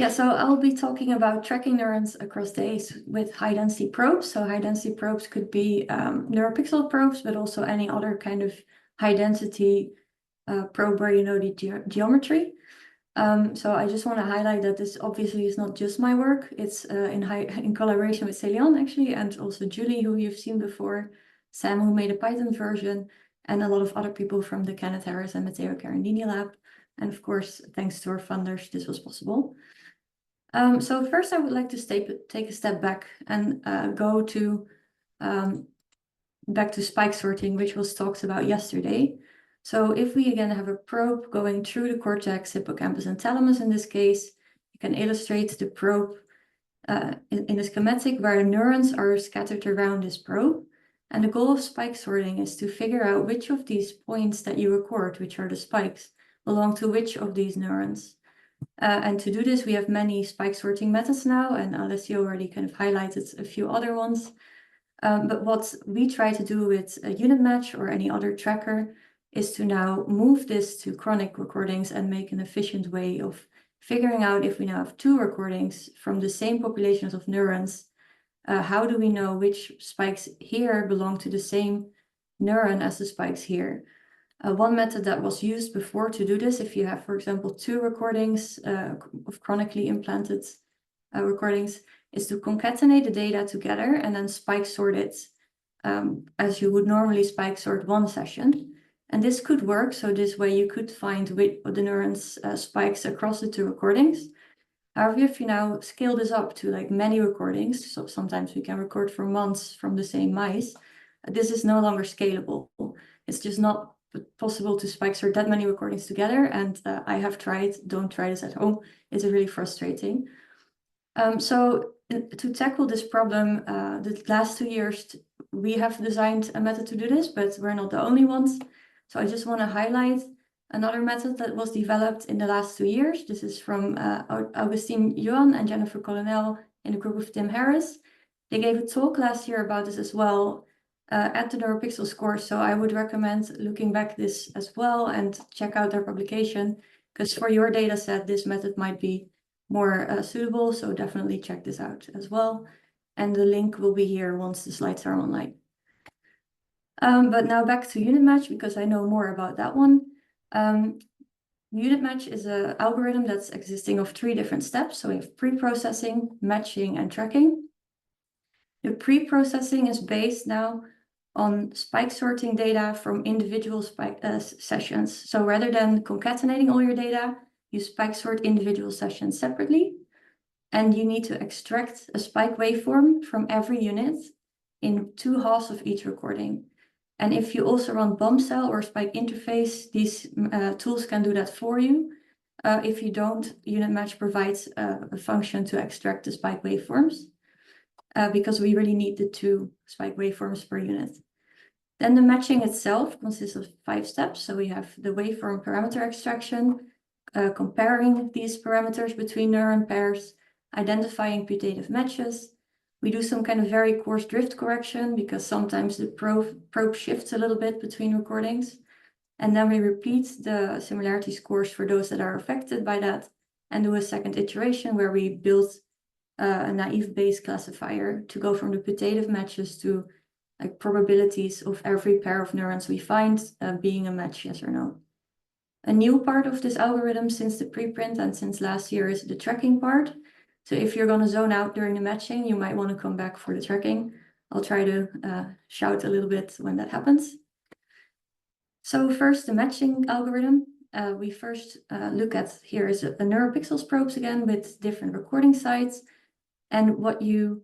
Yeah, so I'll be talking about tracking neurons across days with high-density probes. So high-density probes could be neuropixel probes, but also any other kind of high-density probe where you know the geometry. So I just want to highlight that this obviously is not just my work. It's in collaboration with Celian, actually, and also Julie, who you've seen before, Sam, who made a Python version, and a lot of other people from the Kenneth Harris and Matteo Carandini lab. And of course, thanks to our funders, this was possible. So first, I would like to take a step back and go to back to spike sorting, which was talked about yesterday. So if we again have a probe going through the cortex, hippocampus, and thalamus in this case, you can illustrate the probe in a schematic where neurons are scattered around this probe. And the goal of spike sorting is to figure out which of these points that you record, which are the spikes, belong to which of these neurons. And to do this, we have many spike sorting methods now, and Alessio already kind of highlighted a few other ones. But what we try to do with a UnitMatch or any other tracker is to now move this to chronic recordings and make an efficient way of figuring out if we now have two recordings from the same populations of neurons, how do we know which spikes here belong to the same neuron as the spikes here? One method that was used before to do this, if you have, for example, two recordings of chronically implanted recordings, is to concatenate the data together and then spike sort it as you would normally spike sort one session. And this could work. So this way you could find which of the neurons spikes across the two recordings. However, if you now scale this up to like many recordings, so sometimes we can record for months from the same mice, this is no longer scalable. It's just not possible to spike sort that many recordings together. And I have tried, don't try this at home. It's really frustrating. So to tackle this problem, the last 2 years, we have designed a method to do this, but we're not the only ones. So I just want to highlight another method that was developed in the last 2 years. This is from Augustine Yuan and Jennifer Colonel in a group of Tim Harris. They gave a talk last year about this as well at the NeuroPixels course. So I would recommend looking back this as well and check out their publication, because for your data set, this method might be more suitable. So definitely check this out as well. And the link will be here once the slides are online. But now back to UnitMatch, because I know more about that one. UnitMatch is an algorithm that's existing of 3 different steps. So we have pre-processing, matching, and tracking. The pre-processing is based now on spike sorting data from individual spike sessions. So rather than concatenating all your data, you spike sort individual sessions separately. And you need to extract a spike waveform from every unit in 2 halves of each recording. And if you also run bombcell or spike interface, these tools can do that for you. If you don't, UnitMatch provides a function to extract the spike waveforms because we really need the 2 spike waveforms per unit. Then the matching itself consists of 5 steps. So we have the waveform parameter extraction, comparing these parameters between neuron pairs, identifying putative matches. We do some kind of very coarse drift correction because sometimes the probe shifts a little bit between recordings. And then we repeat the similarity scores for those that are affected by that and do a second iteration where we build a naive Bayes classifier to go from the putative matches to like probabilities of every pair of neurons we find being a match, yes or no. A new part of this algorithm since the preprint and since last year is the tracking part. So if you're going to zone out during the matching, you might want to come back for the tracking. I'll try to shout a little bit when that happens. So first, the matching algorithm. We first look at, here is a NeuroPixels probes again with different recording sites. And what you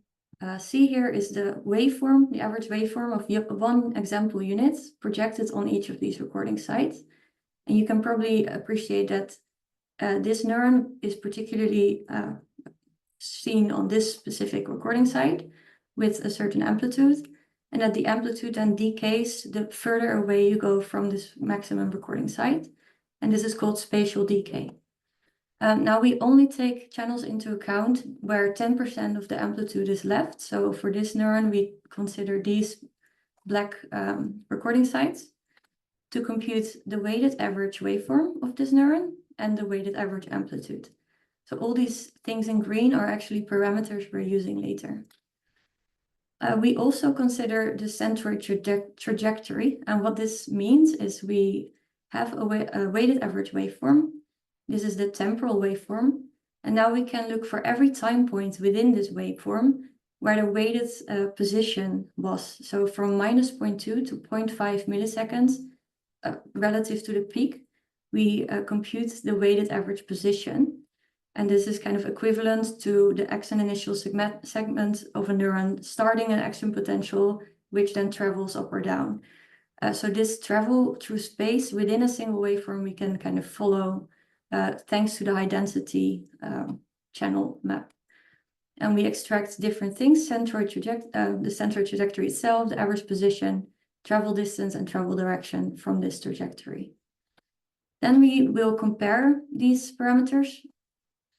see here is the waveform, the average waveform of 1 example unit projected on each of these recording sites. And you can probably appreciate that this neuron is particularly seen on this specific recording site with a certain amplitude, and that the amplitude then decays the further away you go from this maximum recording site. And this is called spatial decay. Now we only take channels into account where 10% of the amplitude is left. So for this neuron, we consider these black recording sites to compute the weighted average waveform of this neuron and the weighted average amplitude. So all these things in green are actually parameters we're using later. We also consider the centroid trajectory. And what this means is we have a weighted average waveform. This is the temporal waveform. And now we can look for every time point within this waveform where the weighted position was. So from minus 0.2 to 0.5 milliseconds relative to the peak, we compute the weighted average position. And this is kind of equivalent to the action initial segment of a neuron starting an action potential, which then travels up or down. So this travel through space within a single waveform we can kind of follow thanks to the high density channel map. And we extract different things, the centroid trajectory itself, the average position, travel distance, and travel direction from this trajectory. Then we will compare these parameters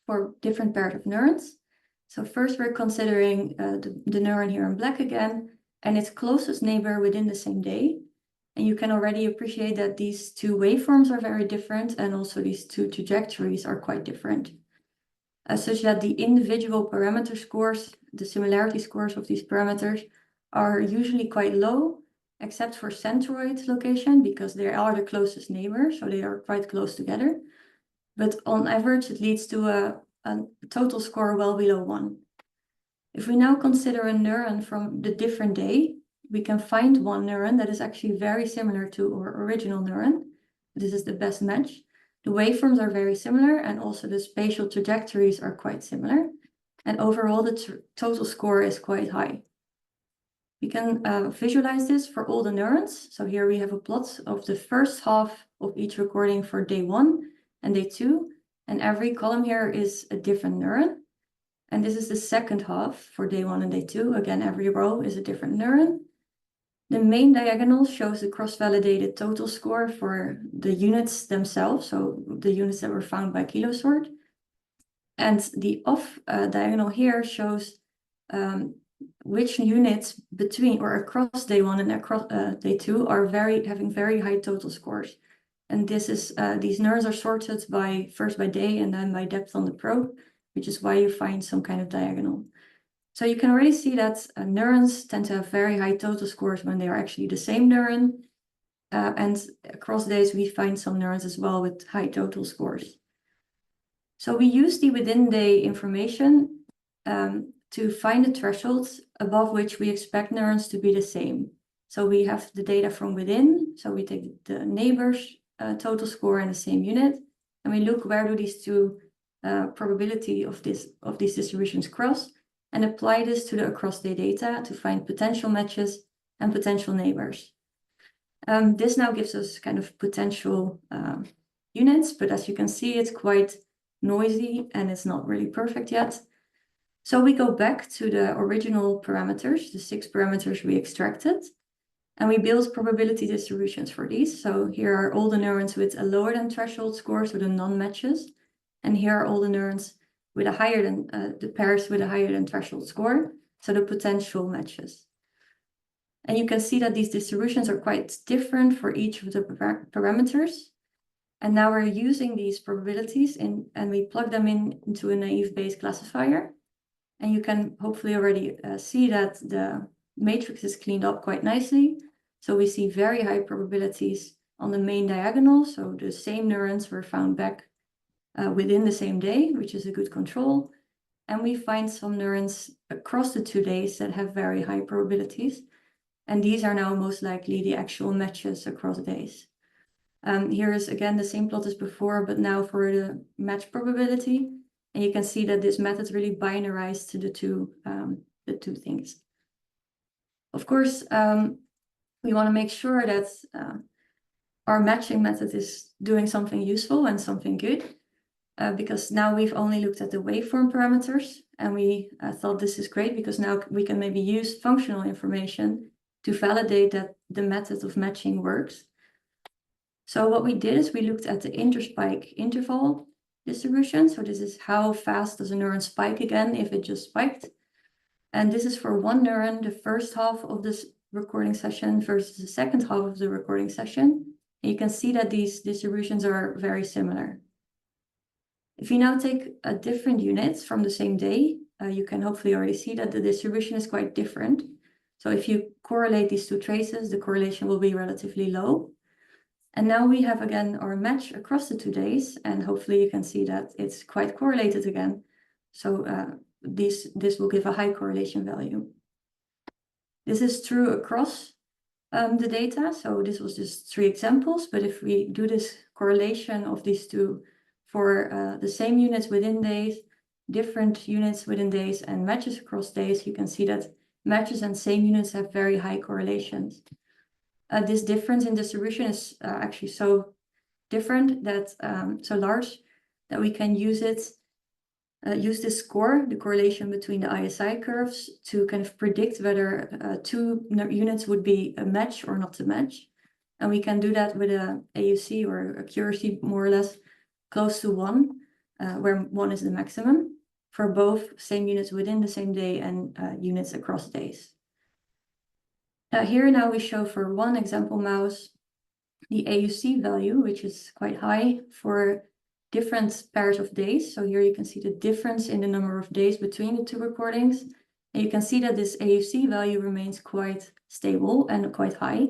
for different pairs of neurons. So first we're considering the neuron here in black again, and its closest neighbor within the same day. And you can already appreciate that these two waveforms are very different, and also these two trajectories are quite different. Such that the individual parameter scores, the similarity scores of these parameters, are usually quite low, except for centroid location, because they are the closest neighbor, so they are quite close together. But on average, it leads to a total score well below 1. If we now consider a neuron from the different day, we can find one neuron that is actually very similar to our original neuron. This is the best match. The waveforms are very similar, and also the spatial trajectories are quite similar. And overall, the total score is quite high. We can visualize this for all the neurons. So here we have a plot of the first half of each recording for day 1 and day 2. And every column here is a different neuron. And this is the second half for day 1 and day 2. Again, every row is a different neuron. The main diagonal shows the cross-validated total score for the units themselves, so the units that were found by kilosort. And the off diagonal here shows which units between or across day 1 and across day 2 are having very high total scores. And this is these neurons are sorted first by day and then by depth on the probe, which is why you find some kind of diagonal. So you can already see that neurons tend to have very high total scores when they are actually the same neuron. And across days, we find some neurons as well with high total scores. So we use the within-day information to find the thresholds above which we expect neurons to be the same. So we have the data from within. So we take the neighbor's total score in the same unit, and we look where do these two probability of these distributions cross, and apply this to the across-day data to find potential matches and potential neighbors. This now gives us kind of potential units, but as you can see, it's quite noisy and it's not really perfect yet. So we go back to the original parameters, the 6 parameters we extracted, and we build probability distributions for these. So here are all the neurons with a lower than threshold score, so the non-matches, and here are all the neurons with a higher than the pairs with a higher than threshold score, so the potential matches. And you can see that these distributions are quite different for each of the parameters. And now we're using these probabilities and we plug them into a naive Bayes classifier. And you can hopefully already see that the matrix is cleaned up quite nicely. So we see very high probabilities on the main diagonal. So the same neurons were found back within the same day, which is a good control. And we find some neurons across the 2 days that have very high probabilities. And these are now most likely the actual matches across days. Here is again the same plot as before, but now for the match probability. And you can see that this method really binarized to the two things. Of course, we want to make sure that our matching method is doing something useful and something good. Because now we've only looked at the waveform parameters, and we thought this is great because now we can maybe use functional information to validate that the method of matching works. So what we did is we looked at the interspike interval distribution. So this is how fast does a neuron spike again if it just spiked. And this is for one neuron, the first half of this recording session versus the second half of the recording session. And you can see that these distributions are very similar. If you now take a different units from the same day, you can hopefully already see that the distribution is quite different. So if you correlate these two traces, the correlation will be relatively low. And now we have again our match across the 2 days, and hopefully you can see that it's quite correlated again. So this will give a high correlation value. This is true across the data. So this was just 3 examples, but if we do this correlation of these two for the same units within days, different units within days, and matches across days, you can see that matches and same units have very high correlations. This difference in distribution is actually so different that so large that we can use this score, the correlation between the ISI curves, to kind of predict whether 2 units would be a match or not a match. And we can do that with a AUC or accuracy more or less close to 1, where 1 is the maximum for both same units within the same day and units across days. Here now we show for one example mouse the AUC value, which is quite high for different pairs of days. So here you can see the difference in the number of days between the 2 recordings. And you can see that this AUC value remains quite stable and quite high.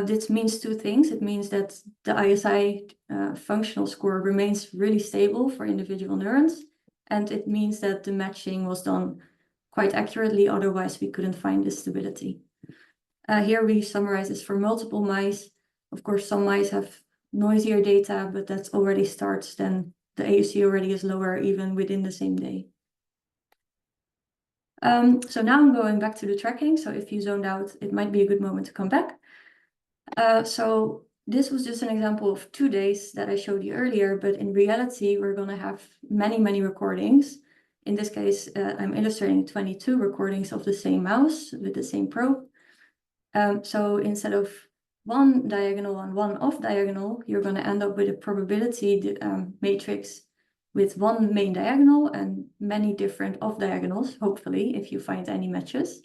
This means 2 things. It means that the ISI functional score remains really stable for individual neurons. And it means that the matching was done quite accurately. Otherwise, we couldn't find this stability. Here we summarize this for multiple mice. Of course, some mice have noisier data, but that already starts then the AUC already is lower even within the same day. So now I'm going back to the tracking. So if you zoned out, it might be a good moment to come back. So this was just an example of 2 days that I showed you earlier, but in reality, we're going to have many, many recordings. In this case, I'm illustrating 22 recordings of the same mouse with the same probe. So instead of 1 diagonal and 1 off diagonal, you're going to end up with a probability matrix with 1 main diagonal and many different off diagonals, hopefully, if you find any matches.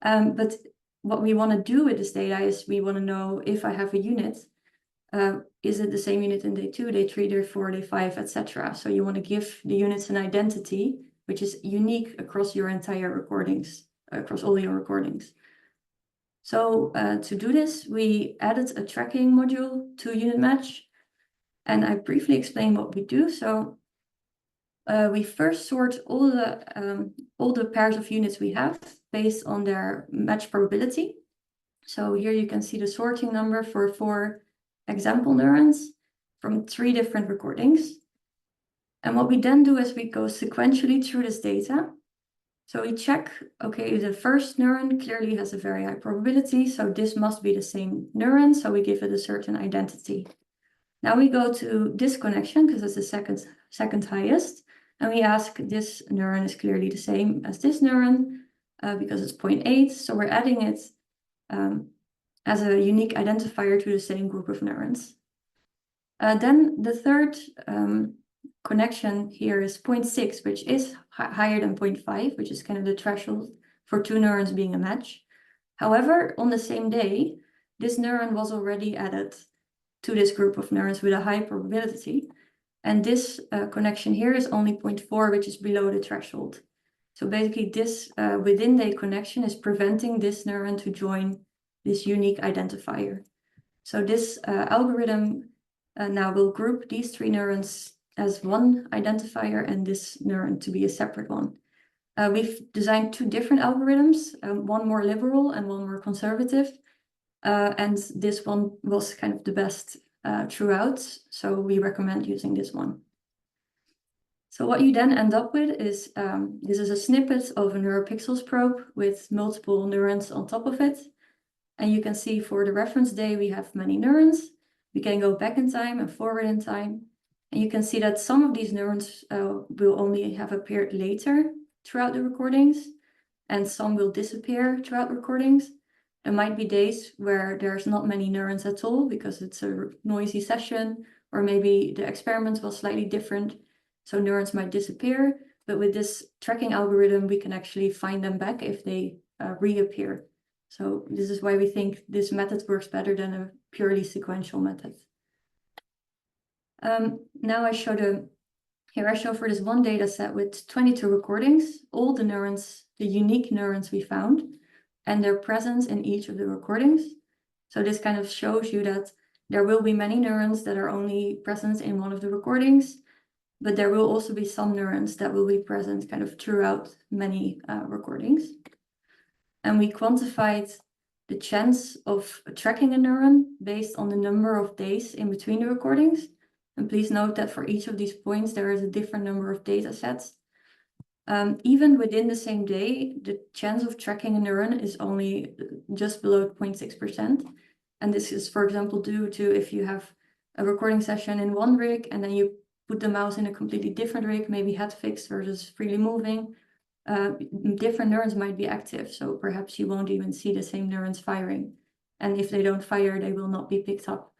But what we want to do with this data is we want to know if I have a unit, is it the same unit in day 2, day 3, day 4, day 5, etc. So you want to give the units an identity, which is unique across your entire recordings, across all your recordings. So to do this, we added a tracking module to UnitMatch, and I briefly explain what we do. So we first sort all the pairs of units we have based on their match probability. So here you can see the sorting number for 4 example neurons from 3 different recordings. And what we then do is we go sequentially through this data. So we check, okay, the first neuron clearly has a very high probability, so this must be the same neuron, so we give it a certain identity. Now we go to this connection, because it's the second highest, and we ask this neuron is clearly the same as this neuron, because it's 0.8, so we're adding it as a unique identifier to the same group of neurons. Then the third connection here is 0.6, which is higher than 0.5, which is kind of the threshold for 2 neurons being a match. However, on the same day, this neuron was already added to this group of neurons with a high probability. And this connection here is only 0.4, which is below the threshold. So basically this within day connection is preventing this neuron to join this unique identifier. So this algorithm now will group these 3 neurons as one identifier and this neuron to be a separate one. We've designed 2 different algorithms, one more liberal and one more conservative. And this one was kind of the best throughout, so we recommend using this one. So what you then end up with is, this is a snippet of a neuropixels probe with multiple neurons on top of it. And you can see for the reference day, we have many neurons. We can go back in time and forward in time. And you can see that some of these neurons will only have appeared later throughout the recordings, and some will disappear throughout recordings. There might be days where there's not many neurons at all because it's a noisy session, or maybe the experiment was slightly different, so neurons might disappear. But with this tracking algorithm, we can actually find them back if they reappear. So this is why we think this method works better than a purely sequential method. Now I show the Here I show for this one data set with 22 recordings, all the neurons, the unique neurons we found, and their presence in each of the recordings. So this kind of shows you that there will be many neurons that are only present in one of the recordings, but there will also be some neurons that will be present kind of throughout many recordings. And we quantified the chance of tracking a neuron based on the number of days in between the recordings. And please note that for each of these points, there is a different number of data sets. Even within the same day, the chance of tracking a neuron is only just below 0.6%. And this is, for example, due to if you have a recording session in one rig and then you put the mouse in a completely different rig, maybe head fixed versus freely moving, different neurons might be active. So perhaps you won't even see the same neurons firing. And if they don't fire, they will not be picked up.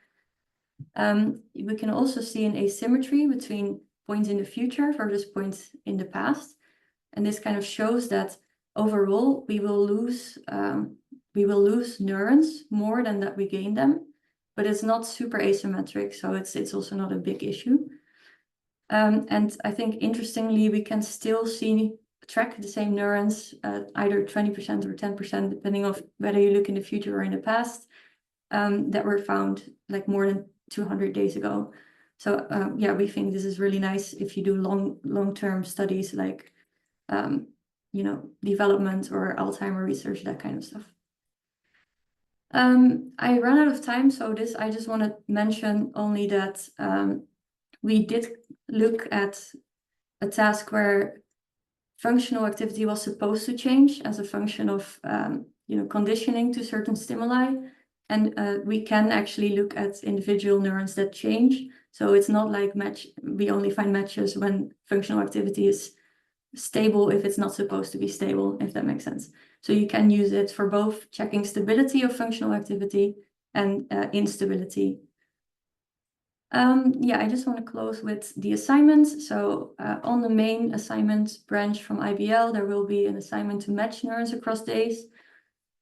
We can also see an asymmetry between points in the future versus points in the past. And this kind of shows that overall we will lose neurons more than that we gain them, but it's not super asymmetric, so it's also not a big issue. And I think interestingly, we can still track the same neurons at either 20% or 10%, depending on whether you look in the future or in the past, that were found like more than 200 days ago. So yeah, we think this is really nice if you do long-term studies like development or Alzheimer research, that kind of stuff. I ran out of time, so I just want to mention only that we did look at a task where functional activity was supposed to change as a function of conditioning to certain stimuli. And we can actually look at individual neurons that change. So it's not like we only find matches when functional activity is stable if it's not supposed to be stable, if that makes sense. So you can use it for both checking stability of functional activity and instability. Yeah, I just want to close with the assignments. So on the main assignment branch from IBL, there will be an assignment to match neurons across days.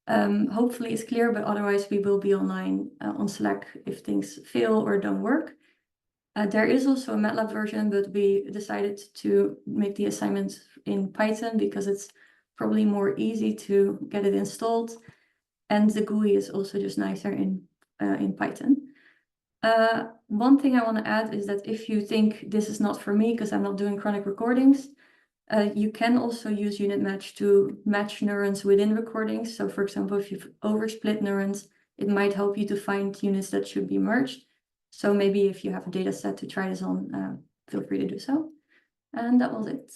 Hopefully it's clear, but otherwise we will be online on Slack if things fail or don't work. There is also a MATLAB version, but we decided to make the assignment in Python because it's probably more easy to get it installed. And the GUI is also just nicer in Python. One thing I want to add is that if you think this is not for me because I'm not doing chronic recordings, you can also use UnitMatch to match neurons within recordings. So for example, if you've oversplit neurons, it might help you to find units that should be merged. So maybe if you have a data set to try this on, feel free to do so. And that was it.